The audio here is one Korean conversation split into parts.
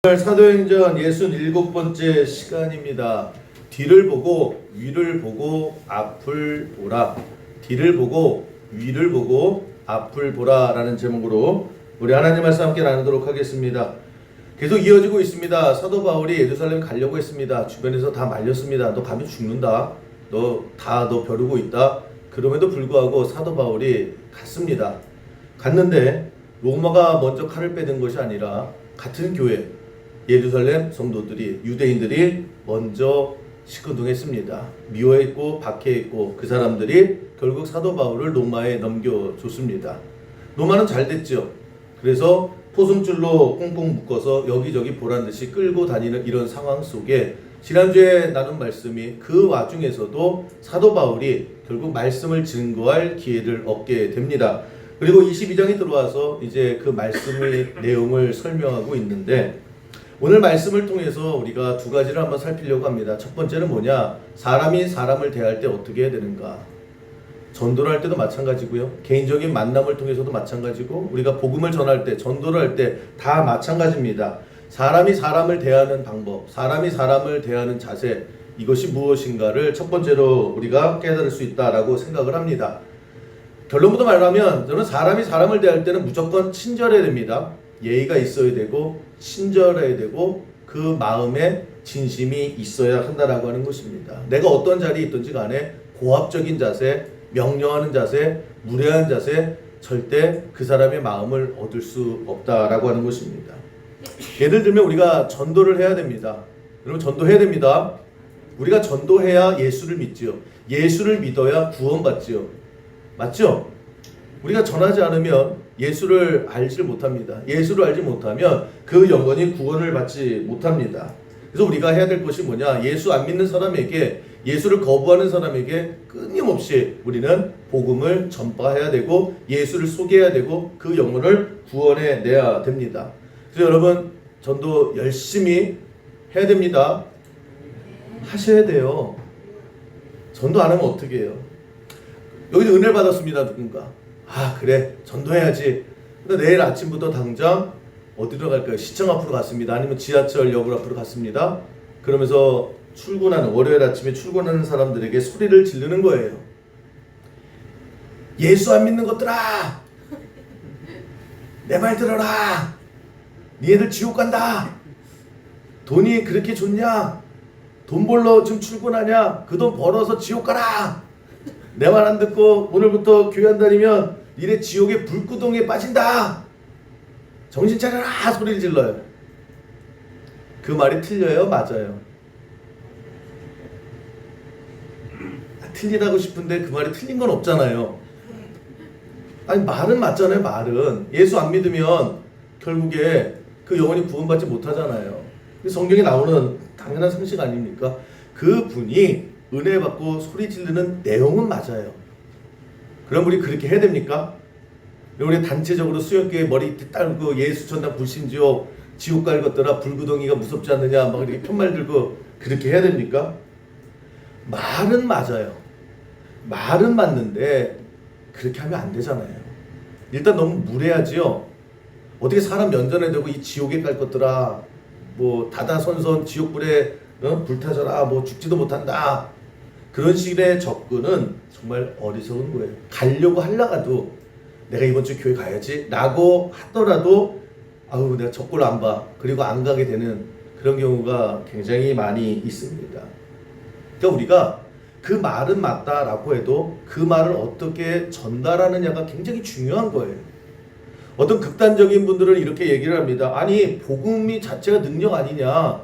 오늘 사도행전 67번째 시간입니다. 뒤를 보고 위를 보고 앞을 보라. 뒤를 보고 위를 보고 앞을 보라 라는 제목으로 우리 하나님 말씀 함께 나누도록 하겠습니다. 계속 이어지고 있습니다. 사도 바울이 예루살렘 가려고 했습니다. 주변에서 다 말렸습니다. 너 가면 죽는다. 너 벼르고 있다. 그럼에도 불구하고 사도 바울이 갔습니다. 갔는데 로마가 먼저 칼을 빼든 것이 아니라 같은 교회 예루살렘 성도들이 유대인들이 먼저 시큰둥했습니다. 미워했고 박해했고 그 사람들이 결국 사도 바울을 로마에 넘겨줬습니다. 로마는 잘 됐죠. 그래서 포승줄로 꽁꽁 묶어서 여기저기 보란듯이 끌고 다니는 이런 상황 속에 지난주에 나눈 말씀이 그 와중에서도 사도 바울이 결국 말씀을 증거할 기회를 얻게 됩니다. 그리고 22장이 들어와서 이제 그 말씀의 내용을 설명하고 있는데 오늘 말씀을 통해서 우리가 두 가지를 한번 살피려고 합니다. 첫 번째는 뭐냐? 사람이 사람을 대할 때 어떻게 해야 되는가? 전도를 할 때도 마찬가지고요. 개인적인 만남을 통해서도 마찬가지고 우리가 복음을 전할 때, 전도를 할 때 다 마찬가지입니다. 사람이 사람을 대하는 방법, 사람이 사람을 대하는 자세, 이것이 무엇인가를 첫 번째로 우리가 깨달을 수 있다라고 생각을 합니다. 결론부터 말하면 저는 사람이 사람을 대할 때는 무조건 친절해야 됩니다. 예의가 있어야 되고 친절해야 되고 그 마음에 진심이 있어야 한다라고 하는 것입니다. 내가 어떤 자리에 있든지 간에 고압적인 자세, 명령하는 자세, 무례한 자세, 절대 그 사람의 마음을 얻을 수 없다라고 하는 것입니다. 예를 들면 우리가 전도를 해야 됩니다. 여러분 전도해야 됩니다. 우리가 전도해야 예수를 믿지요. 예수를 믿어야 구원받지요. 맞죠? 우리가 전하지 않으면 예수를 알지 못합니다. 예수를 알지 못하면 그 영혼이 구원을 받지 못합니다. 그래서 우리가 해야 될 것이 뭐냐? 예수 안 믿는 사람에게, 예수를 거부하는 사람에게 끊임없이 우리는 복음을 전파해야 되고 예수를 소개해야 되고 그 영혼을 구원해 내야 됩니다. 그래서 여러분 전도 열심히 해야 됩니다. 하셔야 돼요. 전도 안 하면 어떻게 해요? 여기서 은혜를 받았습니다. 누군가. 아 그래 전도해야지. 근데 내일 아침부터 당장 어디로 갈까요? 시청 앞으로 갔습니다. 아니면 지하철역으로 앞으로 갔습니다. 그러면서 출근하는 월요일 아침에 출근하는 사람들에게 소리를 지르는 거예요. 예수 안 믿는 것들아, 내 말 들어라. 니네들 지옥 간다. 돈이 그렇게 좋냐? 돈 벌러 지금 출근하냐? 그 돈 벌어서 지옥 가라. 내 말 안 듣고 오늘부터 교회 안 다니면 니네 지옥의 불구덩이에 빠진다. 정신 차려라 소리를 질러요. 그 말이 틀려요? 맞아요? 틀리다고 싶은데 그 말이 틀린 건 없잖아요. 아니 말은 맞잖아요. 말은 예수 안 믿으면 결국에 그 영혼이 구원받지 못하잖아요. 성경에 나오는 당연한 상식 아닙니까? 그 분이 은혜 받고 소리 지르는 내용은 맞아요. 그럼 우리 그렇게 해야 됩니까? 우리 단체적으로 수영교회 머리 딸고 예수 전당 불신지옥 지옥 갈 것들아 불구덩이가 무섭지 않느냐 막 이렇게 편말 들고 그렇게 해야 됩니까? 말은 맞아요. 말은 맞는데 그렇게 하면 안 되잖아요. 일단 너무 무례하지요. 어떻게 사람 면전에 대고 이 지옥에 갈 것들아 뭐 다다선선 지옥불에 불타져라 뭐 죽지도 못한다. 그런 식의 접근은 정말 어리석은 거예요. 가려고 하려가도 내가 이번 주 교회 가야지 라고 하더라도 아우 내가 적골 안 봐. 그리고 안 가게 되는 그런 경우가 굉장히 많이 있습니다. 그러니까 우리가 그 말은 맞다라고 해도 그 말을 어떻게 전달하느냐가 굉장히 중요한 거예요. 어떤 극단적인 분들은 이렇게 얘기를 합니다. 아니 복음이 자체가 능력 아니냐.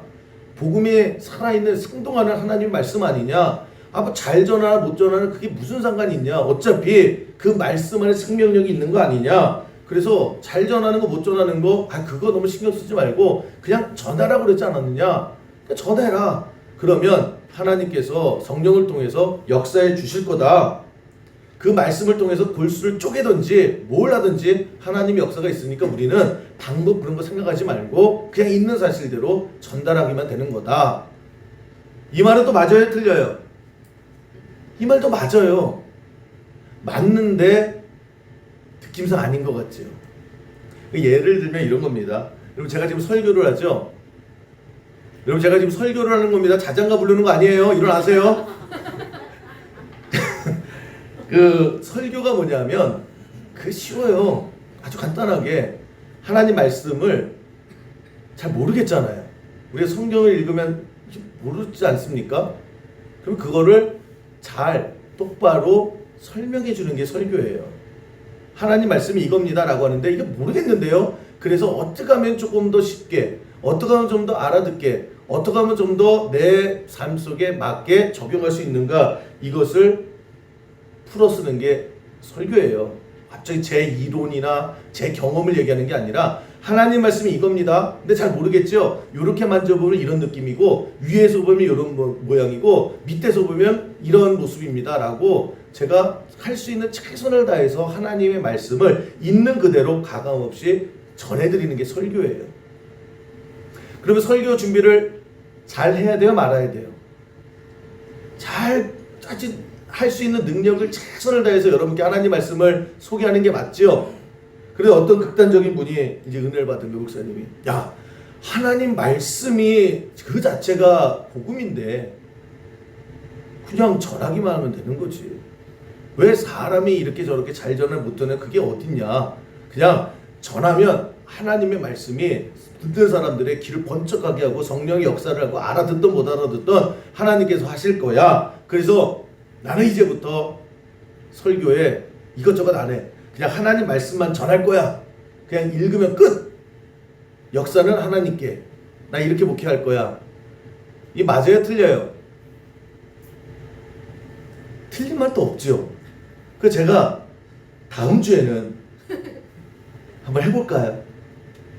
복음이 살아있는 생동하는 하나님 말씀 아니냐. 아, 뭐 잘 전하나 못 전하나 그게 무슨 상관이 있냐. 어차피 그 말씀 안에 생명력이 있는 거 아니냐. 그래서 잘 전하는 거 못 전하는 거 그거 너무 신경 쓰지 말고 그냥 전하라고 그랬지 않았느냐. 그냥 전해라. 그러면 하나님께서 성령을 통해서 역사해 주실 거다. 그 말씀을 통해서 골수를 쪼개든지 뭘 하든지 하나님의 역사가 있으니까 우리는 방법 그런 거 생각하지 말고 그냥 있는 사실대로 전달하기만 되는 거다. 이 말은 또 맞아요? 틀려요? 이 말도 맞아요. 맞는데 느낌상 아닌 것 같죠. 예를 들면 이런 겁니다. 여러분 제가 지금 설교를 하죠. 여러분 제가 지금 설교를 하는 겁니다. 자장가 부르는 거 아니에요. 일어나세요. 그 설교가 뭐냐면 쉬워요. 아주 간단하게 하나님 말씀을 잘 모르겠잖아요. 우리가 성경을 읽으면 모르지 않습니까? 그럼 그거를 잘 똑바로 설명해 주는 게 설교예요. 하나님 말씀이 이겁니다 라고 하는데 이게 모르겠는데요. 그래서 어떻게 하면 조금 더 쉽게, 어떻게 하면 좀 더 알아듣게, 어떻게 하면 좀 더 내 삶 속에 맞게 적용할 수 있는가, 이것을 풀어 쓰는 게 설교예요. 갑자기 제 이론이나 제 경험을 얘기하는 게 아니라 하나님 말씀이 이겁니다. 근데 잘 모르겠죠? 이렇게 만져보면 이런 느낌이고, 위에서 보면 이런 모양이고, 밑에서 보면 이런 모습입니다 라고 제가 할 수 있는 최선을 다해서 하나님의 말씀을 있는 그대로 가감없이 전해드리는 게 설교예요. 그러면 설교 준비를 잘 해야 돼요, 말아야 돼요? 잘 할 수 있는 능력을 최선을 다해서 여러분께 하나님 말씀을 소개하는 게 맞죠? 그래서 어떤 극단적인 분이 이제 은혜를 받은 그 목사님이, 야, 하나님 말씀이 그 자체가 복음인데 그냥 전하기만 하면 되는 거지. 왜 사람이 이렇게 저렇게 잘 전을 못하냐? 그게 어딨냐? 그냥 전하면 하나님의 말씀이 듣는 사람들의 귀를 번쩍하게 하고 성령의 역사를 하고 알아듣든 못 알아듣든 하나님께서 하실 거야. 그래서 나는 이제부터 설교에 이것저것 안 해. 그냥 하나님 말씀만 전할 거야. 그냥 읽으면 끝. 역사는 하나님께. 나 이렇게 목회할 거야. 이 맞아요? 틀려요? 틀린 말도 없죠. 그래서 제가 다음 주에는 한번 해볼까요?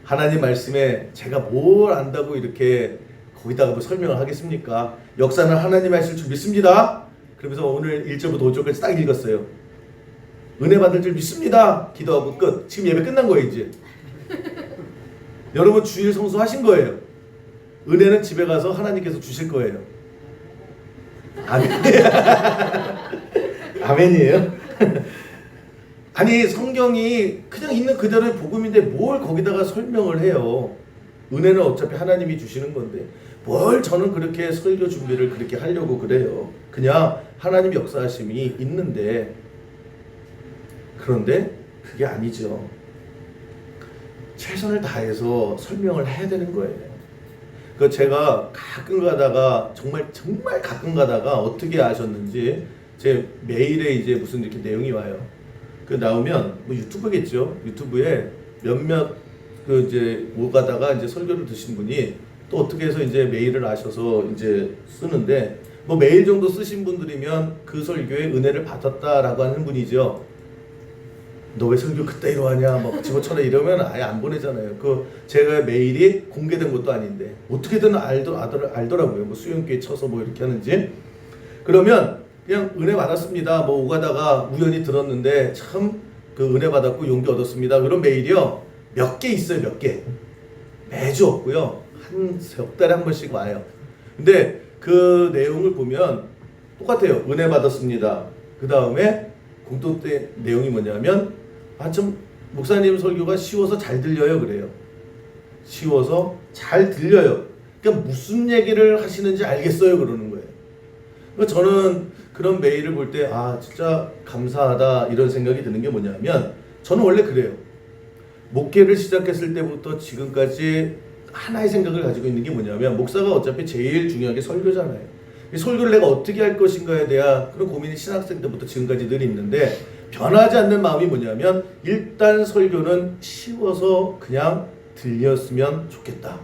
하나님 말씀에 제가 뭘 안다고 이렇게 거기다가 뭐 설명을 하겠습니까? 역사는 하나님 하실 줄 믿습니다. 그러면서 오늘 1절부터 5절까지 딱 읽었어요. 은혜 받을 줄 믿습니다. 기도하고 끝. 지금 예배 끝난 거예요 이제. 여러분 주일 성수하신 거예요. 은혜는 집에 가서 하나님께서 주실 거예요. 아멘. 아멘이에요? 아니 성경이 그냥 있는 그대로의 복음인데 뭘 거기다가 설명을 해요. 은혜는 어차피 하나님이 주시는 건데 뭘 저는 그렇게 설교 준비를 그렇게 하려고 그래요. 그냥 하나님 역사하심이 있는데, 그런데 그게 아니죠. 최선을 다해서 설명을 해야 되는 거예요. 그 제가 가끔 가다가 정말 가끔 가다가 어떻게 아셨는지 제 메일에 이제 무슨 이렇게 내용이 와요. 그 나오면 뭐 유튜브겠죠. 유튜브에 몇몇 그 이제 오가다가 이제 설교를 드신 분이 또 어떻게 해서 이제 메일을 아셔서 이제 쓰는데, 뭐 메일 정도 쓰신 분들이면 그 설교에 은혜를 받았다라고 하는 분이죠. 너 왜 설교 그따위로 하냐, 막 집어쳐라 이러면 아예 안 보내잖아요. 그 제가 메일이 공개된 것도 아닌데 어떻게든 알더라고요. 뭐 수용교회 쳐서 뭐 이렇게 하는지. 그러면 그냥 은혜 받았습니다. 뭐 오가다가 우연히 들었는데 참 그 은혜 받았고 용기 얻었습니다. 그런 메일이요 몇 개 있어요. 몇 개. 매주 없고요. 한 석 달에 한 번씩 와요. 근데 그 내용을 보면 똑같아요. 은혜 받았습니다. 그 다음에 공통된 내용이 뭐냐면 좀 목사님 설교가 쉬워서 잘 들려요 그래요. 쉬워서 잘 들려요. 그러니까 무슨 얘기를 하시는지 알겠어요 그러는 거예요. 그러니까 저는 그런 메일을 볼 때 진짜 감사하다 이런 생각이 드는 게 뭐냐면, 저는 원래 그래요. 목회를 시작했을 때부터 지금까지 하나의 생각을 가지고 있는 게 뭐냐면, 목사가 어차피 제일 중요한 게 설교잖아요. 이 설교를 내가 어떻게 할 것인가에 대한 그런 고민이 신학생 때부터 지금까지 늘 있는데, 변하지 않는 마음이 뭐냐면 일단 설교는 쉬워서 그냥 들렸으면 좋겠다.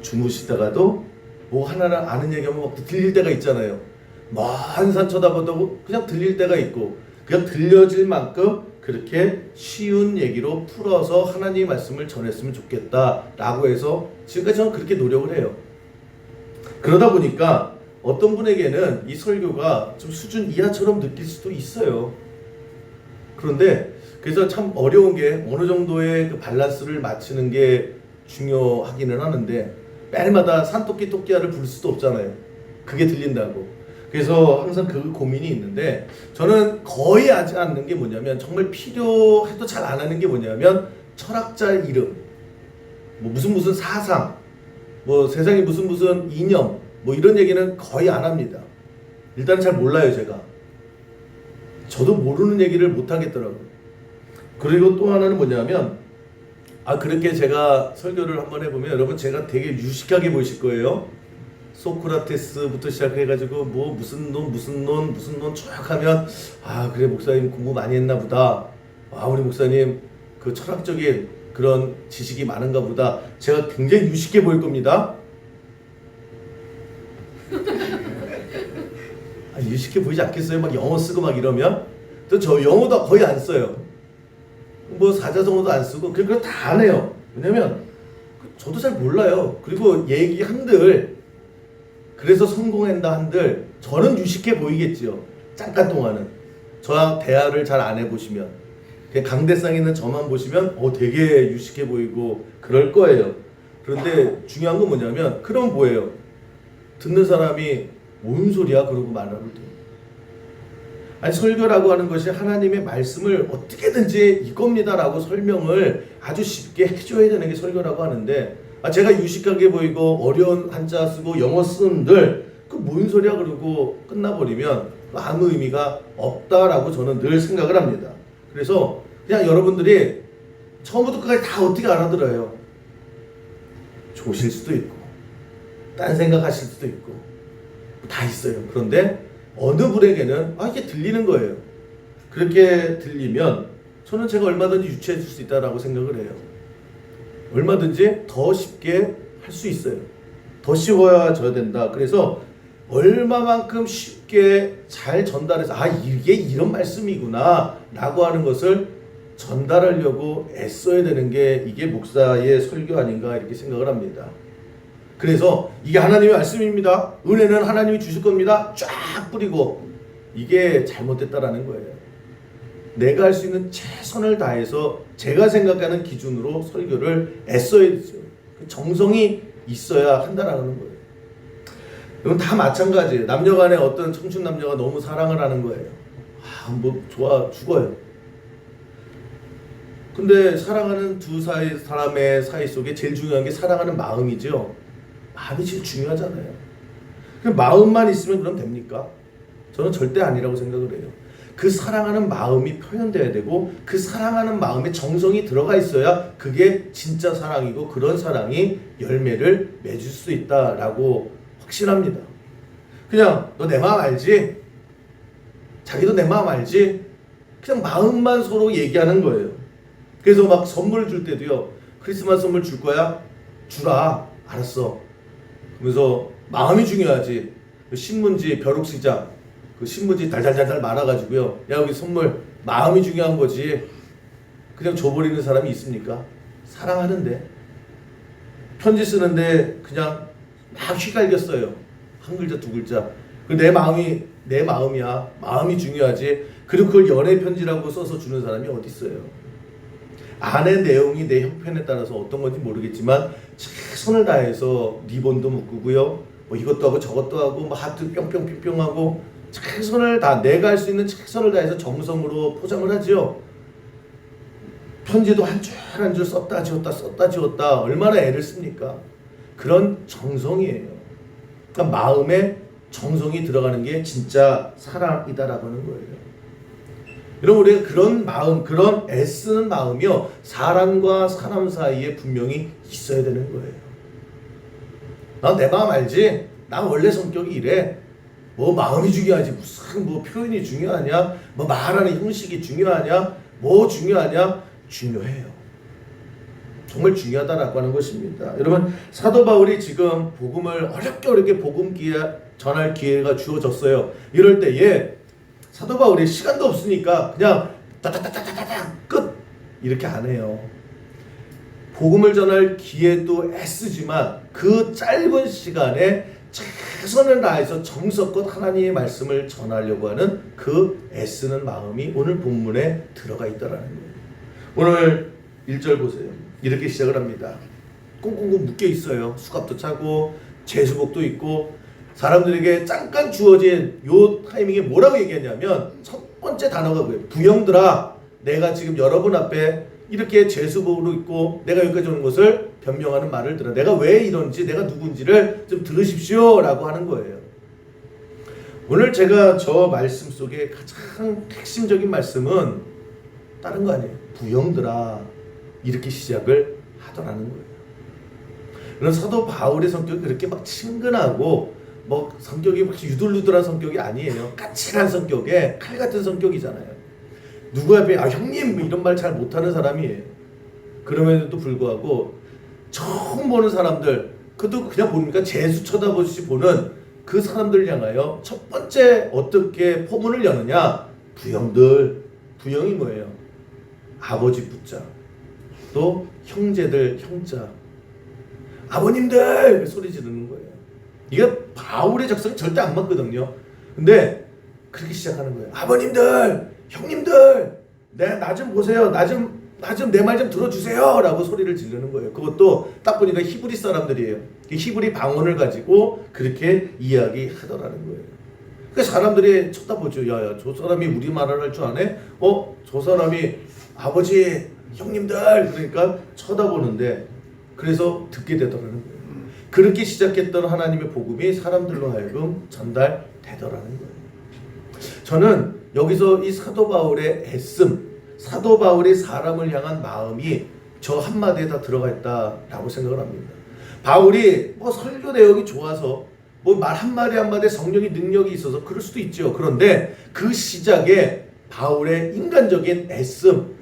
주무시다가도 뭐 하나를 아는 얘기하면 막 들릴 때가 있잖아요. 먼 산 쳐다보다고 그냥 들릴 때가 있고, 그냥 들려질 만큼 그렇게 쉬운 얘기로 풀어서 하나님의 말씀을 전했으면 좋겠다라고 해서 지금까지 저는 그렇게 노력을 해요. 그러다 보니까 어떤 분에게는 이 설교가 좀 수준 이하처럼 느낄 수도 있어요. 그런데 그래서 참 어려운 게 어느 정도의 그 밸런스를 맞추는 게 중요하기는 하는데, 매일마다 산토끼 토끼야를 부를 수도 없잖아요. 그게 들린다고. 그래서 항상 그 고민이 있는데, 저는 거의 하지 않는 게 뭐냐면, 정말 필요해도 잘 안 하는 게 뭐냐면 철학자의 이름, 뭐 무슨 사상, 뭐 세상에 무슨 이념 뭐 이런 얘기는 거의 안 합니다. 일단 잘 몰라요. 제가 저도 모르는 얘기를 못 하겠더라고요. 그리고 또 하나는 뭐냐면 그렇게 제가 설교를 한번 해보면 여러분 제가 되게 유식하게 보이실 거예요. 소크라테스부터 시작해가지고 뭐 무슨 논 쭉 하면 그래 목사님 공부 많이 했나 보다. 우리 목사님 그 철학적인 그런 지식이 많은가 보다. 제가 굉장히 유식해 보일 겁니다. 유식해 보이지 않겠어요? 막 영어 쓰고 막 이러면. 또 저 영어도 거의 안 써요. 뭐 사자성어도 안 쓰고 그거 다 안 해요. 왜냐면 저도 잘 몰라요. 그리고 얘기한들 그래서 성공한다 한들 저는 유식해 보이겠지요. 잠깐 동안은. 저랑 대화를 잘 안 해보시면 그냥 강대상에 있는 저만 보시면 되게 유식해 보이고 그럴 거예요. 그런데 중요한 건 뭐냐면 그럼 뭐예요? 듣는 사람이 뭔 소리야? 그러고 말하면 돼요. 아니 설교라고 하는 것이 하나님의 말씀을 어떻게든지 이겁니다라고 설명을 아주 쉽게 해줘야 되는 게 설교라고 하는데 제가 유식하게 보이고 어려운 한자 쓰고 영어 쓰는들 그 뭔 소리야 그러고 끝나버리면 아무 의미가 없다라고 저는 늘 생각을 합니다. 그래서 그냥 여러분들이 처음부터 끝까지 다 어떻게 알아들어요. 좋으실 수도 있고 딴 생각하실 수도 있고 다 있어요. 그런데 어느 분에게는 이게 들리는 거예요. 그렇게 들리면 저는 제가 얼마든지 유치해 줄 수 있다라고 생각을 해요. 얼마든지 더 쉽게 할 수 있어요. 더 쉬워져야 된다. 그래서 얼마만큼 쉽게 잘 전달해서 이게 이런 말씀이구나 라고 하는 것을 전달하려고 애써야 되는 게 이게 목사의 설교 아닌가 이렇게 생각을 합니다. 그래서 이게 하나님의 말씀입니다. 은혜는 하나님이 주실 겁니다. 쫙 뿌리고 이게 잘못됐다라는 거예요. 내가 할 수 있는 최선을 다해서 제가 생각하는 기준으로 설교를 애써야 되죠. 정성이 있어야 한다라는 거예요. 이건 다 마찬가지예요. 남녀간에 어떤 청춘 남녀가 너무 사랑을 하는 거예요. 뭐 좋아 죽어요. 근데 사랑하는 두 사람의 사이 속에 제일 중요한 게 사랑하는 마음이죠. 마음이 제일 중요하잖아요. 그냥 마음만 있으면 그럼 됩니까? 저는 절대 아니라고 생각을 해요. 그 사랑하는 마음이 표현돼야 되고 그 사랑하는 마음에 정성이 들어가 있어야 그게 진짜 사랑이고 그런 사랑이 열매를 맺을 수 있다라고 확신합니다. 그냥 너 내 마음 알지? 자기도 내 마음 알지? 그냥 마음만 서로 얘기하는 거예요. 그래서 막 선물 줄 때도요. 크리스마스 선물 줄 거야? 주라. 알았어. 그래서 마음이 중요하지. 신문지 벼룩시장 그 신문지 달달달달 말아가지고요. 여기 선물 마음이 중요한 거지. 그냥 줘버리는 사람이 있습니까? 사랑하는데 편지 쓰는데 그냥 막 휘갈겼어요. 한 글자 두 글자. 내 마음이 내 마음이야. 마음이 중요하지. 그리고 그걸 연애 편지라고 써서 주는 사람이 어디 있어요? 안의 내용이 내 형편에 따라서 어떤 건지 모르겠지만 최선을 다해서 리본도 묶고요. 뭐 이것도 하고 저것도 하고 뭐 하트 뿅뿅뿅뿅 하고 최선을 다 내가 할 수 있는 최선을 다해서 정성으로 포장을 하죠. 편지도 한 줄 한 줄 썼다 지웠다 얼마나 애를 씁니까? 그런 정성이에요. 그러니까 마음에 정성이 들어가는 게 진짜 사랑이다라고 하는 거예요. 여러분 우리가 그런 마음, 그런 애쓰는 마음이요 사람과 사람 사이에 분명히 있어야 되는 거예요. 나 내 마음 알지? 나 원래 성격이 이래. 뭐 마음이 중요하지 무슨 뭐 표현이 중요하냐? 뭐 말하는 형식이 중요하냐? 뭐 중요하냐? 중요해요. 정말 중요하다라고 하는 것입니다. 여러분 사도 바울이 지금 복음을 어렵게 복음 전할 기회가 주어졌어요. 이럴 때에 사도 바울이 시간도 없으니까 그냥 따따따따따따 끝 이렇게 안 해요. 복음을 전할 기회도 애쓰지만 그 짧은 시간에 최선을 다해서 정성껏 하나님의 말씀을 전하려고 하는 그 애쓰는 마음이 오늘 본문에 들어가 있다라는 거예요. 오늘 1절 보세요. 이렇게 시작을 합니다. 꽁꽁꽁 묶여 있어요. 수갑도 차고 제수복도 있고 사람들에게 잠깐 주어진 요 타이밍에 뭐라고 얘기했냐면 첫 번째 단어가 뭐예요? 부형들아 내가 지금 여러분 앞에 이렇게 죄수복으로 입고 내가 여기까지 오는 것을 변명하는 말을 들어. 내가 왜 이런지, 내가 누군지를 좀 들으십시오라고 하는 거예요. 오늘 제가 저 말씀 속에 가장 핵심적인 말씀은 다른 거 아니에요. 부형들아, 이렇게 시작을 하더라는 거예요. 그런 사도 바울의 성격이 그렇게 막 친근하고 뭐 성격이 막 유들유들한 성격이 아니에요. 까칠한 성격에 칼 같은 성격이잖아요. 누구 앞에 형님 뭐 이런 말 잘 못하는 사람이에요. 그럼에도 불구하고 처음 보는 사람들, 그도 그냥 뭡니까? 재수 쳐다보듯이 보는 그 사람들 향하여 첫 번째 어떻게 포문을 여느냐? 부형들. 부형이 뭐예요? 아버지 붙자, 또 형제들 형자, 아버님들 소리 지르는 거예요. 이게 바울의 적성이 절대 안 맞거든요. 근데 그렇게 시작하는 거예요. 아버님들, 형님들, 나 좀 보세요. 나 좀 내 말 좀 들어주세요 라고 소리를 지르는 거예요. 그것도 딱 보니까 히브리 사람들이에요. 히브리 방언을 가지고 그렇게 이야기하더라는 거예요. 그러니까 사람들이 쳐다보죠. 야야, 저 사람이 우리말을 할 줄 아네? 저 사람이 아버지, 형님들, 그러니까 쳐다보는데, 그래서 듣게 되더라는 거예요. 그렇게 시작했던 하나님의 복음이 사람들로 하여금 전달되더라는 거예요. 저는 여기서 이 사도 바울의 애씀, 사도 바울의 사람을 향한 마음이 저 한마디에 다 들어가 있다라고 생각을 합니다. 바울이 뭐 설교 내용이 좋아서 뭐 말 한마디 한마디에 성령의 능력이 있어서 그럴 수도 있죠. 그런데 그 시작에 바울의 인간적인 애씀,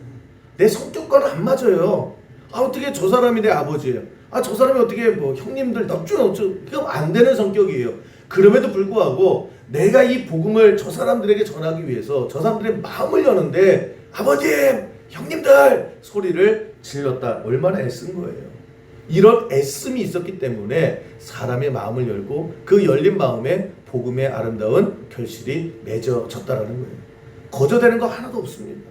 내 성격과는 안 맞아요. 어떻게 저 사람이 내 아버지예요. 저 사람이 어떻게 뭐 형님들 넙죽 그거 안 되는 성격이에요. 그럼에도 불구하고 내가 이 복음을 저 사람들에게 전하기 위해서 저 사람들의 마음을 여는데 아버님, 형님들 소리를 질렀다. 얼마나 애쓴 거예요. 이런 애씀이 있었기 때문에 사람의 마음을 열고 그 열린 마음에 복음의 아름다운 결실이 맺어졌다라는 거예요. 거저되는 거 하나도 없습니다.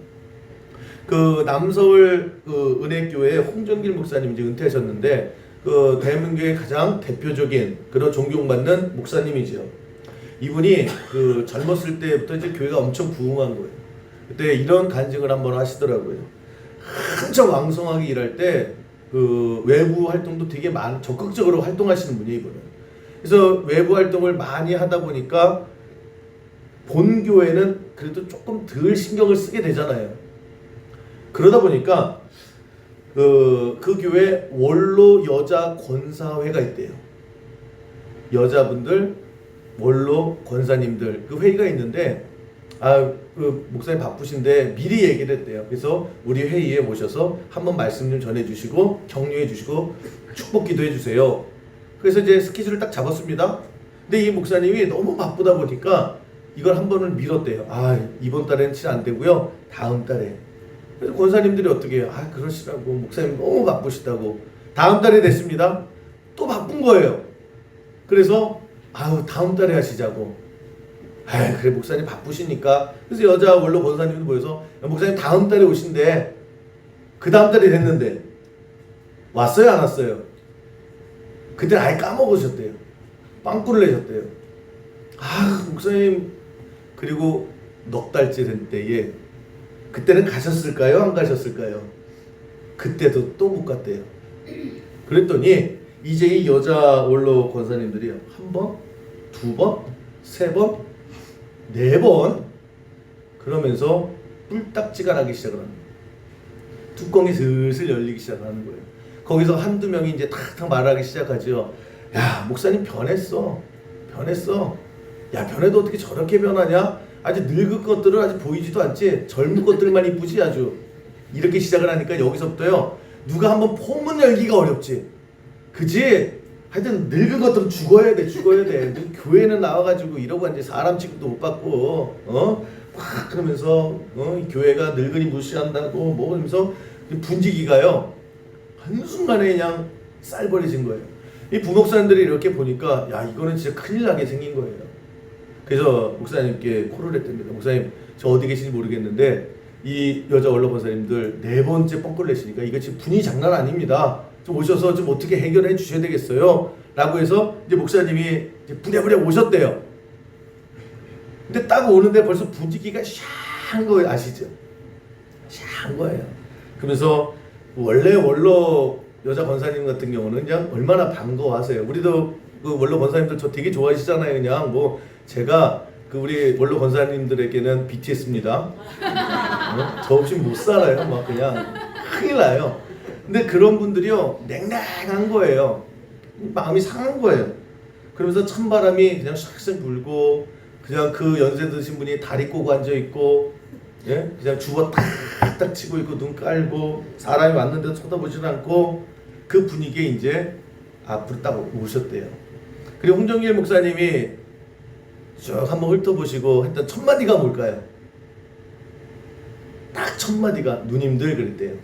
그 남서울 그 은혜교회 홍정길 목사님 이제 은퇴하셨는데 그 대한민국의 가장 대표적인 그런 존경받는 목사님이죠. 이분이 그 젊었을 때부터 이제 교회가 엄청 부흥한 거예요. 그때 이런 간증을 한번 하시더라고요. 한참 왕성하게 일할 때 그 외부 활동도 되게 적극적으로 활동하시는 분이에요, 이분은. 그래서 외부 활동을 많이 하다 보니까 본 교회는 그래도 조금 덜 신경을 쓰게 되잖아요. 그러다 보니까 그 교회 원로 여자 권사회가 있대요. 여자분들 원로 권사님들 그 회의가 있는데 그 목사님 바쁘신데 미리 얘기를 했대요. 그래서 우리 회의에 모셔서 한번 말씀 좀 전해주시고 격려해 주시고 축복 기도해 주세요. 그래서 이제 스케줄을 딱 잡았습니다. 근데 이 목사님이 너무 바쁘다 보니까 이걸 한 번을 미뤘대요. 이번 달에는 칠 안 되고요. 다음 달에. 그래서 권사님들이 어떻게 해요? 그러시라고. 목사님 너무 바쁘시다고. 다음 달에 됐습니다. 또 바쁜 거예요. 그래서 다음 달에 하시자고. 그래 목사님 바쁘시니까. 그래서 여자 원로 권사님도 모여서 목사님 다음 달에 오신대. 그 다음 달에 됐는데 왔어요 안 왔어요? 그때는 아예 까먹으셨대요. 빵꾸를 내셨대요. 목사님 그리고 넉 달째 된 때에 그때는 가셨을까요? 안 가셨을까요? 그때도 또 못 갔대요. 그랬더니 이제 이 여자 원로 권사님들이 한 번, 두 번, 세 번, 네 번 그러면서 뿔딱지가 나기 시작을 합니다. 뚜껑이 슬슬 열리기 시작하는 거예요. 거기서 한두 명이 이제 탁탁 말하기 시작하죠. 야, 목사님 변했어. 야, 변해도 어떻게 저렇게 변하냐? 아직 늙은 것들은 아직 보이지도 않지. 젊은 것들만 이쁘지 아주. 이렇게 시작을 하니까 여기서부터요. 누가 한번 포문 열기가 어렵지. 그지? 하여튼 늙은 것들은 죽어야 돼. 교회는 나와가지고 이러고 이제 사람 취급도 못 받고 막 그러면서 교회가 늙은이 무시한다고 뭐 그러면서 분위기가요 한순간에 그냥 쌀버려진 거예요. 이 부목사님들이 이렇게 보니까 야 이거는 진짜 큰일 나게 생긴 거예요. 그래서 목사님께 콜을 했답니다. 목사님 저 어디 계신지 모르겠는데 이 여자 원로 권사님들 네 번째 뻥걸 내시니까 이거 지금 분위기 장난 아닙니다. 좀 오셔서 좀 어떻게 해결해 주셔야 되겠어요. 라고 해서 이제 목사님이 이제 부랴부랴 오셨대요. 근데 딱 오는데 벌써 분위기가 샤한 거 아시죠? 샤한 거예요. 그러면서 원래 원로 여자 권사님 같은 경우는 그냥 얼마나 반가워하세요. 우리도 그 원로 권사님들 저 되게 좋아하시잖아요. 그냥 뭐 제가 그 우리 원로 권사님들에게는 BTS입니다. 저 없이 못 살아요. 막 그냥 큰일 나요. 근데 그런 분들이요 냉랭한 거예요. 마음이 상한 거예요. 그러면서 찬바람이 그냥 샥샥 불고 그냥 그 연세 드신 분이 다리 꼬고 앉아 있고 예? 그냥 주워 탁탁 치고 있고 눈 깔고 사람이 왔는데도 쳐다보지는 않고 그 분위기에 이제 앞으로 딱 오셨대요. 그리고 홍정길 목사님이 쭉 한번 훑어보시고 했던 첫 마디가 뭘까요? 딱 첫 마디가 누님들 그랬대요.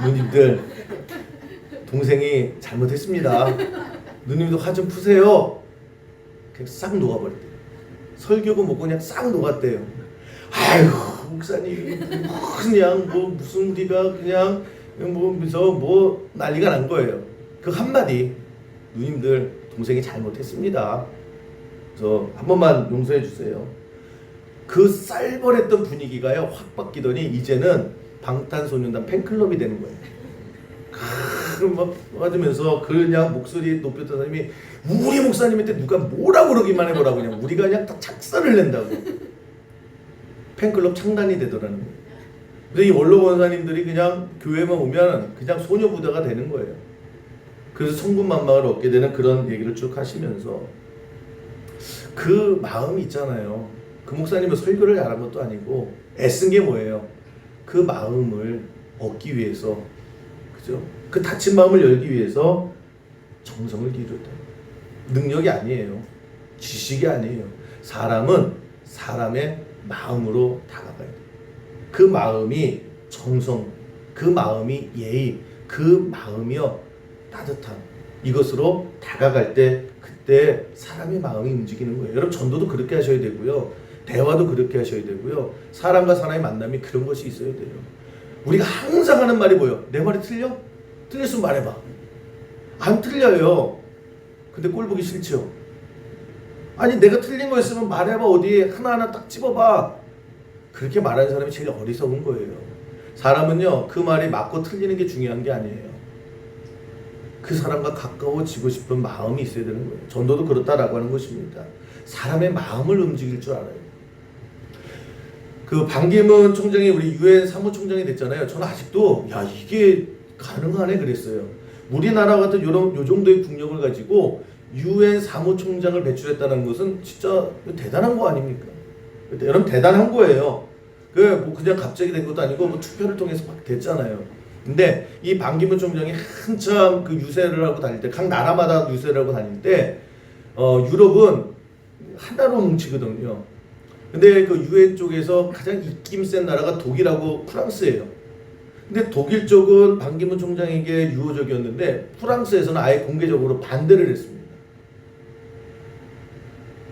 누님들 동생이 잘못했습니다. 누님도 화 좀 푸세요. 그냥 싹 녹아버렸대요. 설교고 뭐고 그냥 싹 녹았대요. 아이고 목사님 그냥 뭐 무슨 우리가 그냥 뭐 난리가 난 거예요. 그 한마디 누님들 동생이 잘못했습니다. 저 한 번만 용서해 주세요. 그 쌀벌했던 분위기가요 확 바뀌더니 이제는 방탄소년단 팬클럽이 되는 거예요. 막 맞으면서 그냥 목소리 높였던 사람이 우리 목사님한테 누가 뭐라고 그러기만 해보라고 그냥 우리가 그냥 딱 작살을 낸다고 팬클럽 창단이 되더라는 거예요. 그래서 이 원로 권사님들이 그냥 교회만 오면 그냥 소녀부대가 되는 거예요. 그래서 천군만마를 얻게 되는 그런 얘기를 쭉 하시면서 그 마음이 있잖아요. 그 목사님은 설교를 잘한 것도 아니고 애쓴 게 뭐예요? 그 마음을 얻기 위해서 그죠? 그 닫힌 마음을 열기 위해서 정성을 기울였다. 능력이 아니에요. 지식이 아니에요. 사람은 사람의 마음으로 다가가야 돼요. 그 마음이 정성, 그 마음이 예의, 그 마음이요 따뜻함. 이것으로 다가갈 때 그때 사람의 마음이 움직이는 거예요. 여러분 전도도 그렇게 하셔야 되고요. 대화도 그렇게 하셔야 되고요. 사람과 사람의 만남이 그런 것이 있어야 돼요. 우리가 항상 하는 말이 뭐예요? 내 말이 틀려? 틀렸으면 말해봐. 안 틀려요. 근데 꼴 보기 싫죠. 아니 내가 틀린 거 있으면 말해봐. 어디 하나하나 딱 집어봐. 그렇게 말하는 사람이 제일 어리석은 거예요. 사람은요 그 말이 맞고 틀리는 게 중요한 게 아니에요. 그 사람과 가까워지고 싶은 마음이 있어야 되는 거예요. 전도도 그렇다라고 하는 것입니다. 사람의 마음을 움직일 줄 알아요. 그 반기문 총장이 우리 유엔 사무총장이 됐잖아요. 저는 아직도 야 이게 가능하네 그랬어요. 우리나라 같은 요 정도의 국력을 가지고 유엔 사무총장을 배출했다는 것은 진짜 대단한 거 아닙니까? 여러분 대단한 거예요. 뭐 그냥 갑자기 된 것도 아니고 뭐 투표를 통해서 막 됐잖아요. 근데 이 반기문 총장이 한참 그 유세를 하고 다닐 때 각 나라마다 유세를 하고 다닐 때 유럽은 하나로 뭉치거든요. 근데 그 유엔 쪽에서 가장 입김 센 나라가 독일하고 프랑스예요. 근데 독일 쪽은 반기문 총장에게 유호적이었는데 프랑스에서는 아예 공개적으로 반대를 했습니다.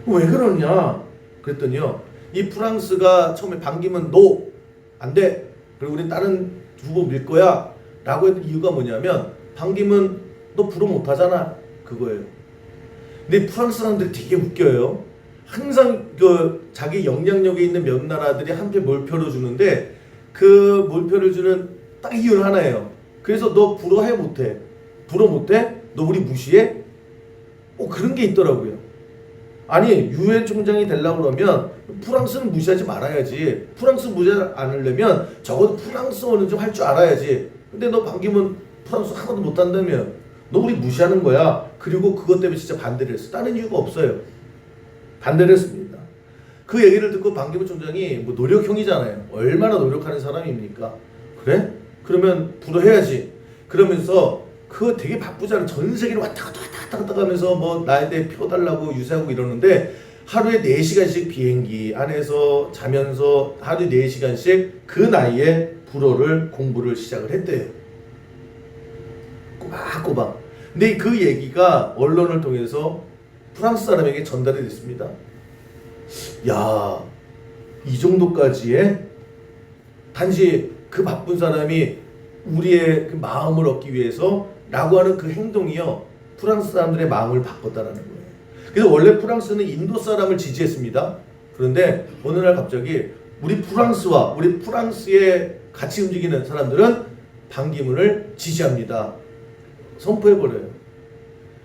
왜 그러냐? 그랬더니요. 이 프랑스가 처음에 반기문 노! 안 돼! 그리고 우린 다른 후보 밀 거야! 라고 했던 이유가 뭐냐면 반기문 너 불어 못하잖아. 그거예요. 근데 프랑스 사람들이 되게 웃겨요. 항상 그 자기 영향력에 있는 몇 나라들이 한표 몰표를 주는데 그 몰표를 주는 딱 이유는 하나예요. 그래서 너 불어해 못해? 불어 못해? 너 우리 무시해? 그런 게 있더라고요. 아니 유엔 총장이 되려고 그러면 프랑스는 무시하지 말아야지. 프랑스 무시하지 않으려면 적어도 프랑스어는 좀 할 줄 알아야지. 근데 너 반기문 프랑스 하나도 못한다며 너 우리 무시하는 거야. 그리고 그것 때문에 진짜 반대를 했어. 다른 이유가 없어요. 반대를 했습니다. 그 얘기를 듣고 반기문 총장이 뭐 노력형이잖아요. 얼마나 노력하는 사람입니까? 그래? 그러면 불어해야지. 그러면서 그거 되게 바쁘잖아. 전 세계를 왔다 갔다 가면서 뭐 나에 대해 펴달라고 유세하고 이러는데 하루에 4시간씩 비행기 안에서 자면서 하루에 4시간씩 그 나이에 불어를 공부를 시작을 했대요. 꼬박꼬박. 근데 그 얘기가 언론을 통해서 프랑스 사람에게 전달이 됐습니다. 야, 이 정도까지의 단지 그 바쁜 사람이 우리의 그 마음을 얻기 위해서 라고 하는 그 행동이요 프랑스 사람들의 마음을 바꿨다는 거예요. 그래서 원래 프랑스는 인도 사람을 지지했습니다. 그런데 어느 날 갑자기 우리 프랑스와 우리 프랑스의 같이 움직이는 사람들은 반기문을 지지합니다. 선포해버려요.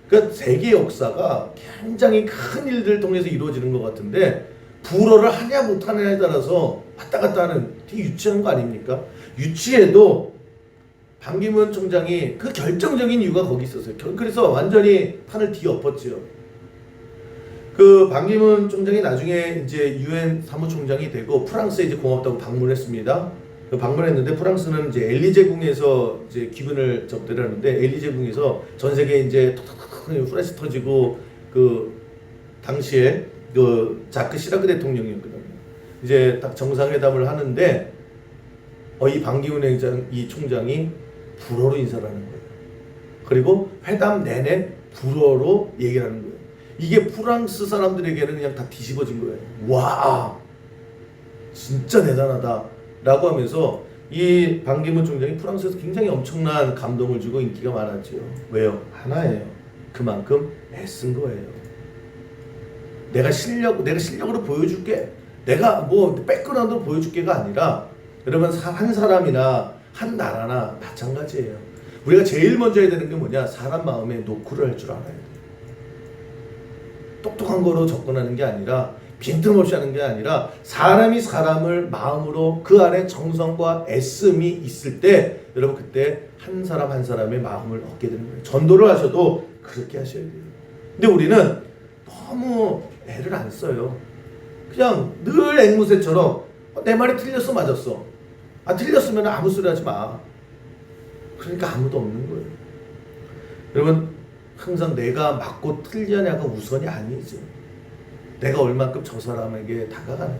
그러니까 세계 역사가 굉장히 큰 일들을 통해서 이루어지는 것 같은데 불어를 하냐 못하냐에 따라서 왔다 갔다 하는 되게 유치한 거 아닙니까? 유치해도 반기문 총장이 그 결정적인 이유가 거기 있었어요. 그래서 완전히 판을 뒤엎었지요. 그 반기문 총장이 나중에 이제 유엔 사무총장이 되고 프랑스에 이제 고맙다고 방문했습니다. 방문했는데 프랑스는 이제 엘리제궁에서 이제 기분을 접대를 하는데 엘리제궁에서 전 세계 이제 톡톡톡 플래시 터지고 그 당시에 그 자크 시라크 대통령이었거든요. 이제 딱 정상회담을 하는데 이 반기문 이 총장이 불어로 인사를 하는 거예요. 그리고 회담 내내 불어로 얘기를 하는 거예요. 이게 프랑스 사람들에게는 그냥 다 뒤집어진 거예요. 와, 진짜 대단하다 라고 하면서 이 반기문 총장이 프랑스에서 굉장히 엄청난 감동을 주고 인기가 많았죠. 왜요? 하나예요. 그만큼 애쓴 거예요. 내가 실력으로 보여줄게. 내가 뭐 백그라운드로 보여줄게가 아니라 여러분 한 사람이나 한 나라나 마찬가지예요. 우리가 제일 먼저 해야 되는 게 뭐냐? 사람 마음에 노크를 할 줄 알아야 돼요. 똑똑한 거로 접근하는 게 아니라 빈틈없이 하는 게 아니라 사람이 사람을 마음으로 그 안에 정성과 애씀이 있을 때 여러분 그때 한 사람 한 사람의 마음을 얻게 되는 거예요. 전도를 하셔도 그렇게 하셔야 돼요. 근데 우리는 너무 애를 안 써요. 그냥 늘 앵무새처럼 내 말이 틀렸어 맞았어. 틀렸으면 아무 소리 하지 마. 그러니까 아무도 없는 거예요. 여러분 항상 내가 맞고 틀리냐가 우선이 아니지. 내가 얼만큼 저 사람에게 다가가는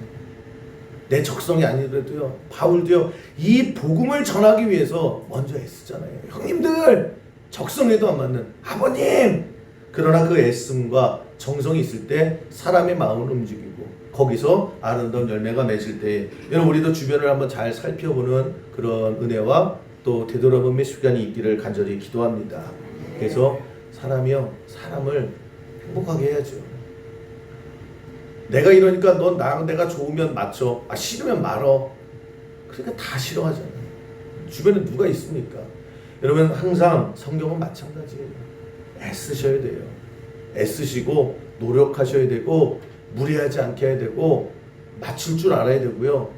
내 적성이 아니더라도요. 바울도요. 이 복음을 전하기 위해서 먼저 애쓰잖아요. 형님들 적성에도 안 맞는 아버님. 그러나 그 애씀과 정성이 있을 때 사람의 마음을 움직이고 거기서 아름다운 열매가 맺을 때 여러분 우리도 주변을 한번 잘 살펴보는 그런 은혜와 또 되돌아봄의 시간이 있기를 간절히 기도합니다. 그래서 사람이요. 사람을 행복하게 해야죠. 내가 이러니까 넌 내가 좋으면 맞춰. 싫으면 말어. 그러니까 다 싫어하잖아요. 주변에 누가 있습니까? 여러분 항상 성경은 마찬가지예요. 애쓰셔야 돼요. 애쓰시고 노력하셔야 되고 무리하지 않게 해야 되고 맞출 줄 알아야 되고요.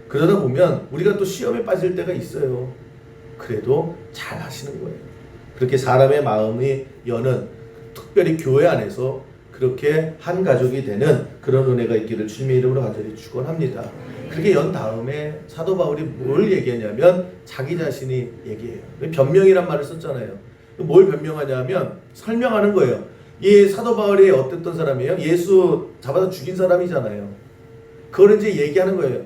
그러다 보면 우리가 또 시험에 빠질 때가 있어요. 그래도 잘 하시는 거예요. 그렇게 사람의 마음이 여는 특별히 교회 안에서 그렇게 한 가족이 되는 그런 은혜가 있기를 주님의 이름으로 간절히 축원합니다. 그렇게 연 다음에 사도 바울이 뭘 얘기하냐면 자기 자신이 얘기해요. 변명이란 말을 썼잖아요. 뭘 변명하냐면 설명하는 거예요. 이 사도 바울이 어땠던 사람이에요? 예수 잡아서 죽인 사람이잖아요. 그걸 이제 얘기하는 거예요.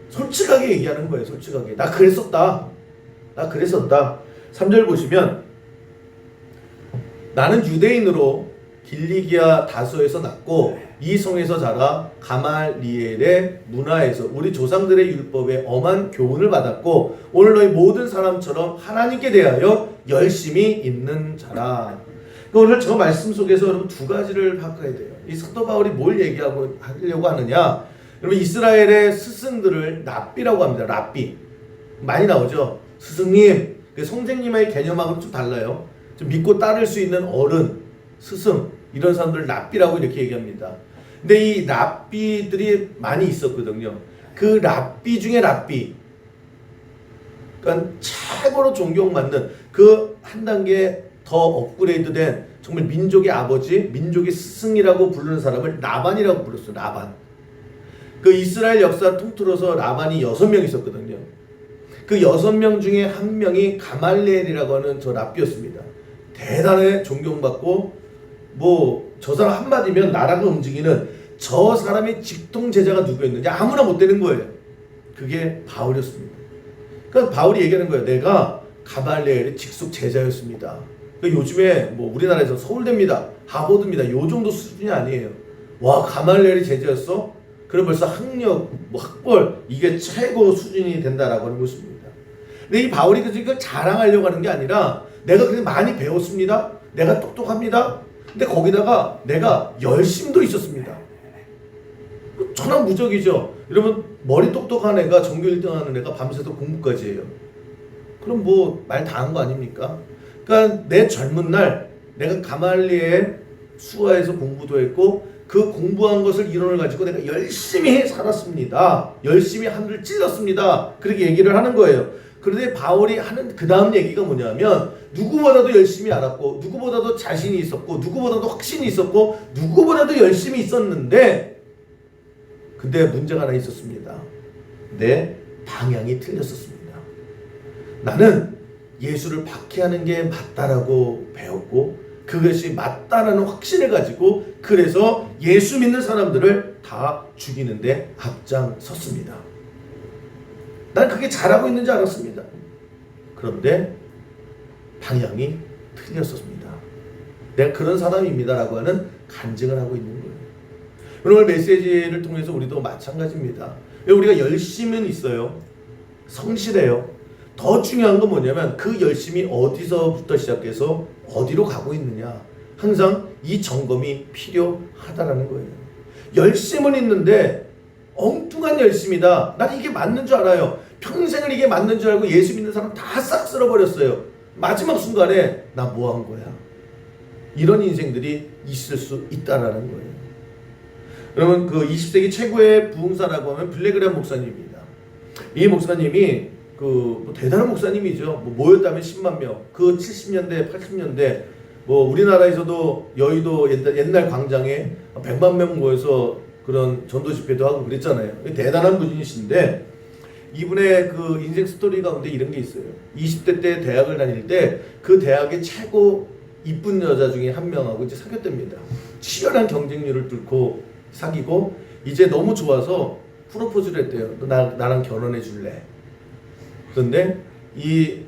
솔직하게 얘기하는 거예요. 솔직하게. 나 그랬었다. 3절 보시면 나는 유대인으로 길리기아 다소에서 났고 이 성에서 자라 가말리엘의 문화에서 우리 조상들의 율법에 엄한 교훈을 받았고 오늘 너희 모든 사람처럼 하나님께 대하여 열심히 있는 자라. 오늘 저 말씀 속에서 여러분 두 가지를 바꿔야 돼요. 이 사도 바울이 뭘 얘기하고 하려고 하느냐? 여러분 이스라엘의 스승들을 랍비라고 합니다. 랍비 많이 나오죠. 스승님, 선생님의 개념하고는 좀 달라요. 좀 믿고 따를 수 있는 어른, 스승 이런 사람들 랍비라고 이렇게 얘기합니다. 근데 이 랍비들이 많이 있었거든요. 그 랍비 중에 랍비, 그러니까 최고로 존경받는 그 한 단계 더 업그레이드된 정말 민족의 아버지, 민족의 스승이라고 부르는 사람을 라반이라고 불렀어요. 라반. 그 이스라엘 역사 통틀어서 라반이 6명 있었거든요. 그 6명 중에 한 명이 가말리엘이라고 하는 저 랍비였습니다. 대단히 존경받고 뭐 저 사람 한마디면 나라가 움직이는 저 사람의 직통 제자가 누구였느냐 아무나 못 되는 거예요. 그게 바울이었습니다. 그러니까 바울이 얘기하는 거예요. 내가 가말리엘의 직속 제자였습니다. 그러니까 요즘에 뭐 우리나라에서 서울대입니다, 하버드입니다, 요 정도 수준이 아니에요. 와, 가말리엘이 제자였어? 그럼 벌써 학력, 뭐 학벌 이게 최고 수준이 된다라고 하는 것입니다. 근데 이 바울이 그걸 자랑하려고 하는 게 아니라 내가 그렇게 많이 배웠습니다. 내가 똑똑합니다. 근데 거기다가 내가 열심도 있었습니다. 천하무적이죠. 여러분 머리 똑똑한 애가 전교 1등 하는 애가 밤새서 공부까지 해요. 그럼 뭐 말 다 한 거 아닙니까? 그러니까 내 젊은 날 내가 가말리에 수화에서 공부도 했고 그 공부한 것을 이론을 가지고 내가 열심히 살았습니다. 열심히 하늘을 찔렀습니다. 그렇게 얘기를 하는 거예요. 그런데 바울이 하는 그 다음 얘기가 뭐냐면 누구보다도 열심히 알았고 누구보다도 자신이 있었고 누구보다도 확신이 있었고 누구보다도 열심히 있었는데 근데 문제가 하나 있었습니다. 내 방향이 틀렸었습니다. 나는 예수를 박해하는 게 맞다라고 배웠고 그것이 맞다라는 확신을 가지고 그래서 예수 믿는 사람들을 다 죽이는데 앞장섰습니다. 난 그게 잘하고 있는 줄 알았습니다. 그런데 방향이 틀렸었습니다. 내가 그런 사람입니다라고 하는 간증을 하고 있는 거예요. 오늘 메시지를 통해서 우리도 마찬가지입니다. 우리가 열심은 있어요. 성실해요. 더 중요한 건 뭐냐면 그 열심이 어디서부터 시작해서 어디로 가고 있느냐. 항상 이 점검이 필요하다라는 거예요. 열심은 있는데 엉뚱한 열심이다. 난 이게 맞는 줄 알아요. 평생을 이게 맞는 줄 알고 예수 믿는 사람 다 싹 쓸어버렸어요. 마지막 순간에 나 뭐 한 거야. 이런 인생들이 있을 수 있다라는 거예요. 여러분 그 20세기 최고의 부흥사라고 하면 빌리그레엄 목사님입니다. 이 목사님이 뭐 대단한 목사님이죠. 모였다면 10만 명. 그 70년대, 80년대 우리나라에서도 여의도 옛날 광장에 100만 명 모여서 그런 전도 집회도 하고 그랬잖아요. 대단한 분이신데 이분의 그 인생 스토리 가운데 이런 게 있어요. 20대 때 대학을 다닐 때 그 대학의 최고 이쁜 여자 중에 한 명하고 이제 사귀었답니다. 치열한 경쟁률을 뚫고 사귀고 이제 너무 좋아서 프로포즈를 했대요. 너 나랑 결혼해 줄래? 그런데 이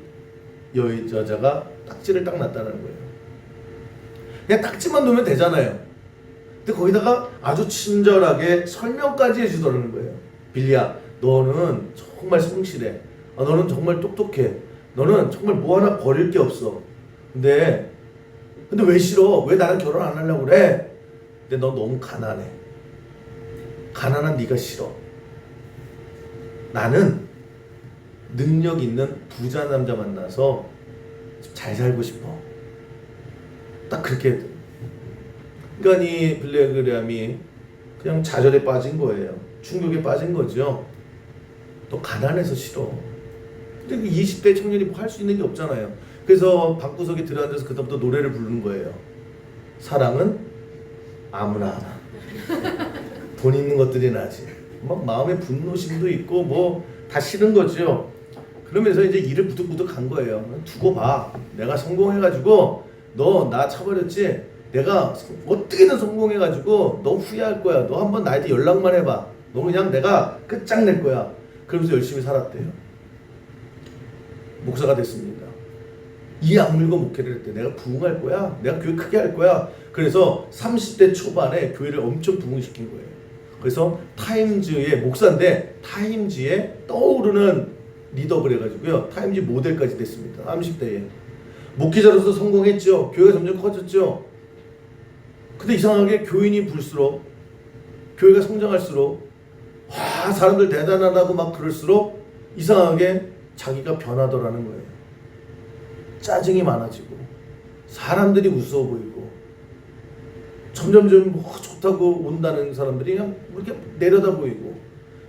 여자가 딱지를 딱 놨다는 거예요. 그냥 딱지만 놓으면 되잖아요. 근데 거기다가 아주 친절하게 설명까지 해주더라는 거예요. 빌리야, 너는 정말 성실해. 너는 정말 똑똑해. 너는 정말 뭐 하나 버릴 게 없어. 근데 왜 싫어? 왜 나랑 결혼 안 하려고 그래? 근데 너 너무 가난해. 가난한 네가 싫어. 나는 능력 있는 부자 남자 만나서 잘 살고 싶어. 딱 그렇게. 그러니까 이 빌리그레엄이 그냥 좌절에 빠진 거예요. 충격에 빠진 거죠. 또 가난해서 싫어. 근데 20대 청년이 뭐 할 수 있는 게 없잖아요. 그래서 방구석에 들어앉아서 그다음부터 노래를 부르는 거예요. 사랑은 아무나 하나. 돈 있는 것들이 나지. 막 마음에 분노심도 있고 뭐 다 싫은 거죠. 그러면서 이제 일을 부득부득 간 거예요. 두고 봐. 내가 성공해가지고 너 나 차버렸지? 내가 어떻게든 성공해가지고 너 후회할 거야. 너 한번 나한테 연락만 해봐. 너 그냥 내가 끝장낼 거야. 그러면서 열심히 살았대요. 목사가 됐습니다. 이 악물고 목회를 했대. 내가 부흥할 거야. 내가 교회 크게 할 거야. 그래서 30대 초반에 교회를 엄청 부흥시킨 거예요. 그래서 타임즈의 목사인데 타임즈에 떠오르는 리더 그래가지고요. 타임즈 모델까지 됐습니다. 30대에. 목회자로서 성공했죠. 교회가 점점 커졌죠. 근데 이상하게 교인이 불수록 교회가 성장할수록 와 사람들 대단하다고 막 그럴수록 이상하게 자기가 변하더라는 거예요. 짜증이 많아지고 사람들이 무서워 보이고 점점점 뭐 좋다고 온다는 사람들이 그냥 이렇게 내려다 보이고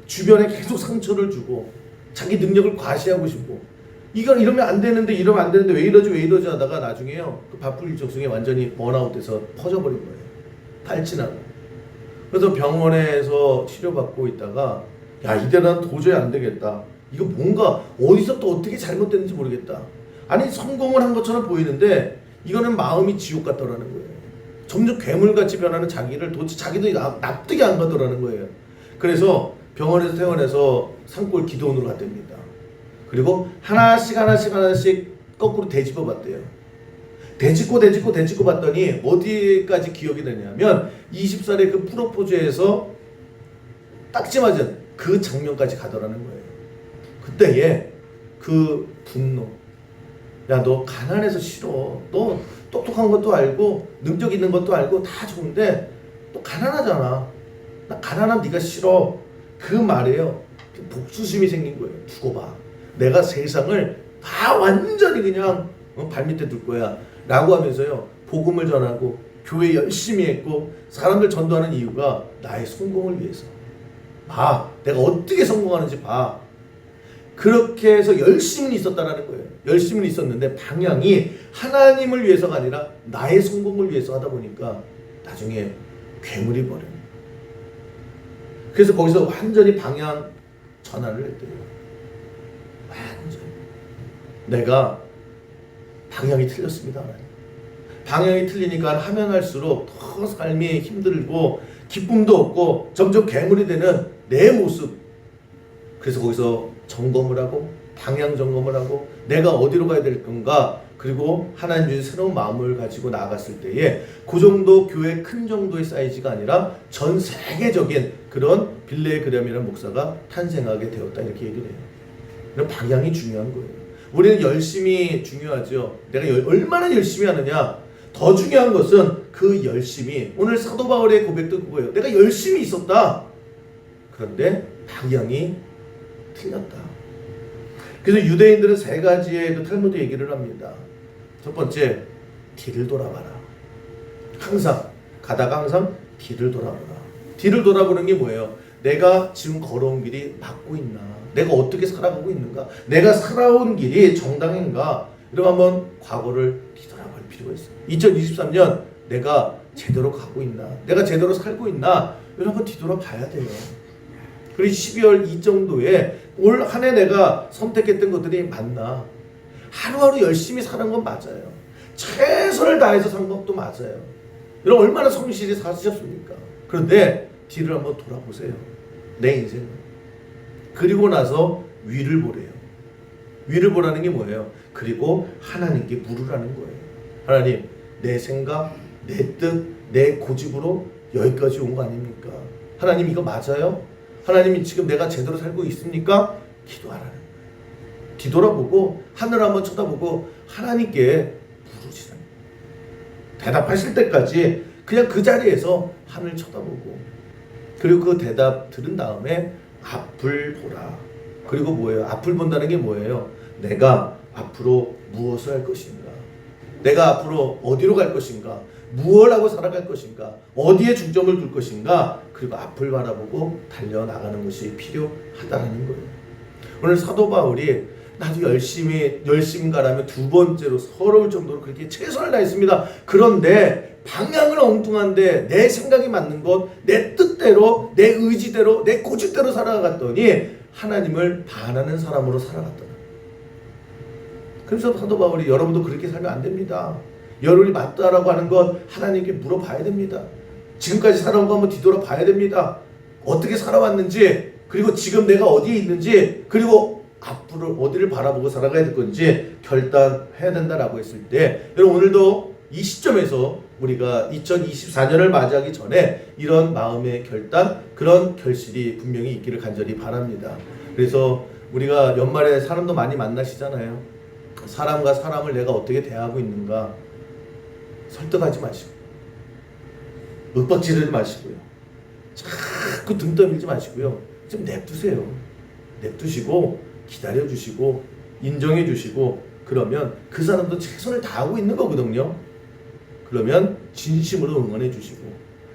주변에 계속 상처를 주고 자기 능력을 과시하고 싶고 이건 이러면 안 되는데 왜 이러지 하다가 나중에요 그 바쁠 일정성에 완전히 번아웃돼서 퍼져버린 거예요. 탈진하고. 그래서 병원에서 치료받고 있다가 야 이제 난 도저히 안 되겠다. 이거 뭔가 어디서 또 어떻게 잘못됐는지 모르겠다. 아니 성공을 한 것처럼 보이는데 이거는 마음이 지옥 같더라는 거예요. 점점 괴물같이 변하는 자기를 도대체 자기도 납득이 안 가더라는 거예요. 그래서 병원에서 퇴원해서 산골 기도원으로 갔답니다. 그리고 하나씩 거꾸로 되짚어 봤대요. 되짚고 봤더니 어디까지 기억이 되냐면 20살의 그 프로포즈에서 딱지 맞은 그 장면까지 가더라는 거예요. 그때에 그 분노. 야, 너 가난해서 싫어. 너 똑똑한 것도 알고 능력 있는 것도 알고 다 좋은데 너 가난하잖아. 나 가난한 네가 싫어. 그 말에요. 복수심이 생긴 거예요. 두고 봐. 내가 세상을 다 완전히 그냥 발밑에 둘 거야. 라고 하면서요. 복음을 전하고 교회 열심히 했고 사람들 전도하는 이유가 나의 성공을 위해서. 봐. 내가 어떻게 성공하는지 봐. 그렇게 해서 열심히 있었다라는 거예요. 열심히 있었는데 방향이 하나님을 위해서가 아니라 나의 성공을 위해서 하다 보니까 나중에 괴물이 버려요. 그래서 거기서 완전히 방향 전환을 했대요. 완전히. 내가 방향이 틀렸습니다. 하나님. 방향이 틀리니까 하면 할수록 더 삶이 힘들고 기쁨도 없고 점점 괴물이 되는 내 모습. 그래서 거기서 점검을 하고 방향 점검을 하고 내가 어디로 가야 될 건가, 그리고 하나님 주신 새로운 마음을 가지고 나아갔을 때에 그 정도 교회 큰 정도의 사이즈가 아니라 전 세계적인 그런 빌레 그램이라는 목사가 탄생하게 되었다, 이렇게 얘기를 해요. 그럼 방향이 중요한 거예요. 우리는 열심히 중요하죠. 내가 얼마나 열심히 하느냐. 더 중요한 것은 그 열심이, 오늘 사도 바울의 고백도 그거예요. 내가 열심히 있었다. 그런데 방향이 틀렸다. 그래서 유대인들은 세 가지의 그 탈무드 얘기를 합니다. 첫 번째, 뒤를 돌아봐라. 항상 가다가 항상 뒤를 돌아보라. 뒤를 돌아보는 게 뭐예요? 내가 지금 걸어온 길이 맞고 있나? 내가 어떻게 살아가고 있는가? 내가 살아온 길이 정당인가? 이러면 한번 과거를 뒤돌아볼 필요가 있어요. 2023년 내가 제대로 가고 있나? 내가 제대로 살고 있나? 이걸 한번 뒤돌아봐야 돼요. 그리고 12월 이 정도에 올 한 해 내가 선택했던 것들이 맞나? 하루하루 열심히 사는 건 맞아요. 최선을 다해서 산 것도 맞아요. 여러분 얼마나 성실히 사셨습니까? 그런데 뒤를 한번 돌아보세요. 내 인생을. 그리고 나서 위를 보래요. 위를 보라는 게 뭐예요? 그리고 하나님께 물으라는 거예요. 하나님, 내 생각, 내 뜻, 내 고집으로 여기까지 온 거 아닙니까? 하나님, 이거 맞아요? 하나님이 지금 내가 제대로 살고 있습니까? 기도하라는 거예요. 뒤돌아보고 하늘 한번 쳐다보고 하나님께 물으시라는 거예요. 대답하실 때까지 그냥 그 자리에서 하늘 쳐다보고, 그리고 그 대답 들은 다음에 앞을 보라. 그리고 뭐예요? 앞을 본다는 게 뭐예요? 내가 앞으로 무엇을 할 것인가? 내가 앞으로 어디로 갈 것인가? 무엇을 하고 살아갈 것인가? 어디에 중점을 둘 것인가? 그리고 앞을 바라보고 달려나가는 것이 필요하다는 거예요. 오늘 사도 바울이 나도 열심인가라면 두 번째로 서러울 정도로 그렇게 최선을 다했습니다. 그런데 방향은 엉뚱한데 내 생각이 맞는 것, 내 뜻대로, 내 의지대로, 내 고집대로 살아갔더니 하나님을 반하는 사람으로 살아갔더라. 그래서 사도 바울이 여러분도 그렇게 살면 안 됩니다. 여러분이 맞다라고 하는 것 하나님께 물어봐야 됩니다. 지금까지 살아온 거 한번 뒤돌아봐야 됩니다. 어떻게 살아왔는지, 그리고 지금 내가 어디에 있는지, 그리고 앞으로 어디를 바라보고 살아가야 될 건지 결단해야 된다라고 했을 때, 여러분 오늘도 이 시점에서 우리가 2024년을 맞이하기 전에 이런 마음의 결단, 그런 결실이 분명히 있기를 간절히 바랍니다. 그래서 우리가 연말에 사람도 많이 만나시잖아요. 사람과 사람을 내가 어떻게 대하고 있는가 설득하지 마시고, 윽박지르지 마시고요, 자꾸 등 떠밀지 마시고요, 좀 냅두세요. 냅두시고 기다려주시고 인정해주시고, 그러면 그 사람도 최선을 다하고 있는 거거든요. 그러면 진심으로 응원해주시고,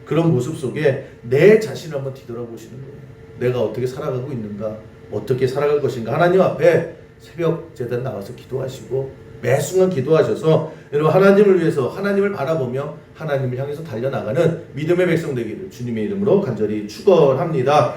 그런 모습 속에 내 자신을 한번 뒤돌아보시는 거예요. 내가 어떻게 살아가고 있는가, 어떻게 살아갈 것인가. 하나님 앞에 새벽 제단 나와서 기도하시고, 매 순간 기도하셔서 여러분 하나님을 위해서, 하나님을 바라보며 하나님을 향해서 달려나가는 믿음의 백성 되기를 주님의 이름으로 간절히 축원합니다.